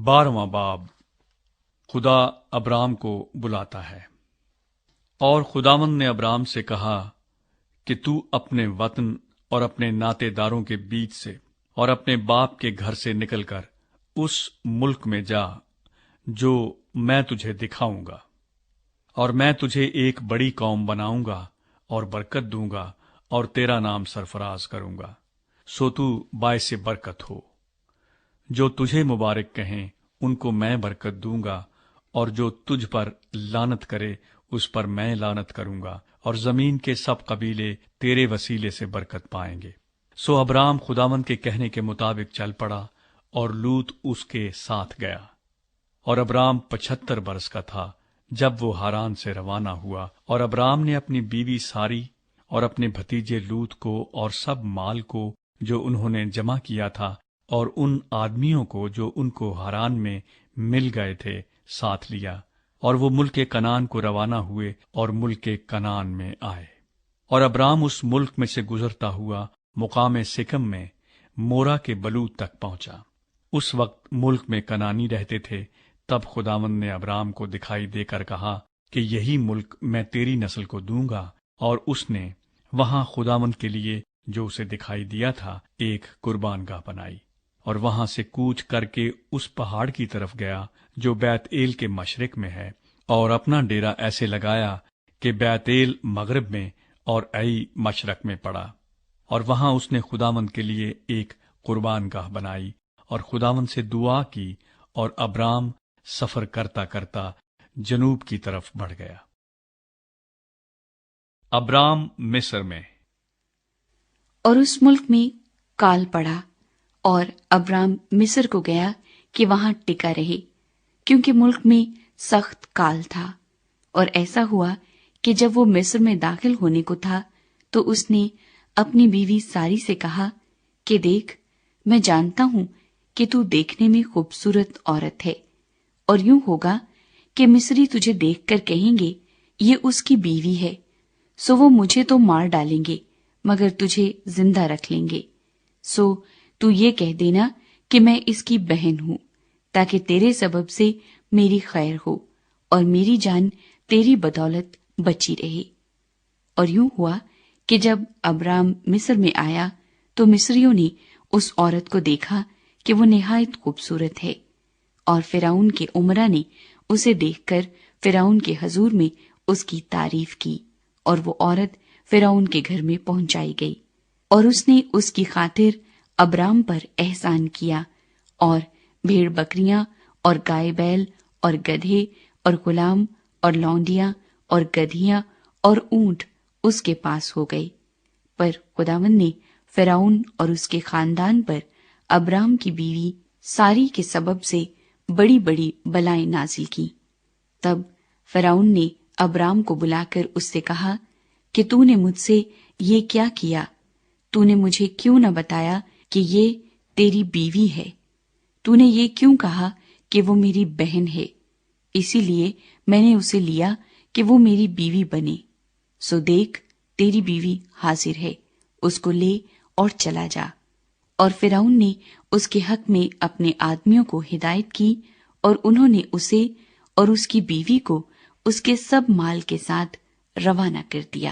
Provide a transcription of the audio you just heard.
12واں باب خدا ابرام کو بلاتا ہے۔ اور خداوند نے ابرام سے کہا کہ تو اپنے وطن اور اپنے ناطے داروں کے بیچ سے اور اپنے باپ کے گھر سے نکل کر اس ملک میں جا جو میں تجھے دکھاؤں گا، اور میں تجھے ایک بڑی قوم بناؤں گا اور برکت دوں گا اور تیرا نام سرفراز کروں گا، سو تو باعث برکت ہو۔ جو تجھے مبارک کہیں ان کو میں برکت دوں گا، اور جو تجھ پر لعنت کرے اس پر میں لعنت کروں گا، اور زمین کے سب قبیلے تیرے وسیلے سے برکت پائیں گے۔ سو ابرام خداوند کے کہنے کے مطابق چل پڑا، اور لوط اس کے ساتھ گیا۔ اور ابرام 75 برس کا تھا جب وہ ہاران سے روانہ ہوا، اور ابرام نے اپنی بیوی ساری اور اپنے بھتیجے لوط کو اور سب مال کو جو انہوں نے جمع کیا تھا، اور ان آدمیوں کو جو ان کو ہاران میں مل گئے تھے ساتھ لیا، اور وہ ملک کنعان کو روانہ ہوئے اور ملک کنعان میں آئے۔ اور ابرام اس ملک میں سے گزرتا ہوا مقام سکم میں مورا کے بلوت تک پہنچا۔ اس وقت ملک میں کنعانی رہتے تھے۔ تب خداوند نے ابرام کو دکھائی دے کر کہا کہ یہی ملک میں تیری نسل کو دوں گا، اور اس نے وہاں خداوند کے لیے جو اسے دکھائی دیا تھا ایک قربان گاہ بنائی، اور وہاں سے کوچ کر کے اس پہاڑ کی طرف گیا جو بیت ایل کے مشرق میں ہے، اور اپنا ڈیرا ایسے لگایا کہ بیت ایل مغرب میں اور ای مشرق میں پڑا، اور وہاں اس نے خداوند کے لیے ایک قربان گاہ بنائی اور خداوند سے دعا کی، اور ابرام سفر کرتا کرتا جنوب کی طرف بڑھ گیا۔ ابرام مصر میں۔ اور اس ملک میں کال پڑا، اور ابرام مصر کو گیا کہ وہاں ٹکا رہے، کیونکہ ملک میں سخت کال تھا۔ اور ایسا ہوا کہ جب وہ مصر میں داخل ہونے کو تھا تو اس نے اپنی بیوی ساری سے کہا کہ دیکھ، میں جانتا ہوں کہ تو دیکھنے میں خوبصورت عورت ہے، اور یوں ہوگا کہ مصری تجھے دیکھ کر کہیں گے یہ اس کی بیوی ہے، سو وہ مجھے تو مار ڈالیں گے مگر تجھے زندہ رکھ لیں گے۔ سو تو یہ کہہ دینا کہ میں اس کی بہن ہوں، تاکہ تیرے سبب سے میری خیر ہو اور میری جان تیری بدولت بچی رہے۔ اور یوں ہوا کہ جب ابرام مصر میں آیا تو مصریوں نے اس عورت کو دیکھا کہ وہ نہایت خوبصورت ہے، اور فرعون کے امراء نے اسے دیکھ کر فرعون کے حضور میں اس کی تعریف کی، اور وہ عورت فرعون کے گھر میں پہنچائی گئی، اور اس نے اس کی خاطر ابرام پر احسان کیا، اور بھیڑ بکریاں اور گائے بیل اور گدھے اور غلام اور لونڈیاں اور گدھیاں اور اونٹ اس کے پاس ہو گئے۔ پر خداوند نے فرعون اور اس کے خاندان پر ابرام کی بیوی ساری کے سبب سے بڑی بڑی بلائیں نازل کی۔ تب فرعون نے ابرام کو بلا کر اس سے کہا کہ تو نے مجھ سے یہ کیا کیا؟ تو نے مجھے کیوں نہ بتایا کہ یہ تیری بیوی ہے؟ تو نے یہ کیوں کہا کہ وہ میری بہن ہے؟ اسی لیے میں نے اسے لیا کہ وہ میری بیوی بنے۔ سو دیکھ، تیری بیوی حاضر ہے، اس کو لے اور چلا جا۔ اور فرعون نے اس کے حق میں اپنے آدمیوں کو ہدایت کی، اور انہوں نے اسے اور اس کی بیوی کو اس کے سب مال کے ساتھ روانہ کر دیا۔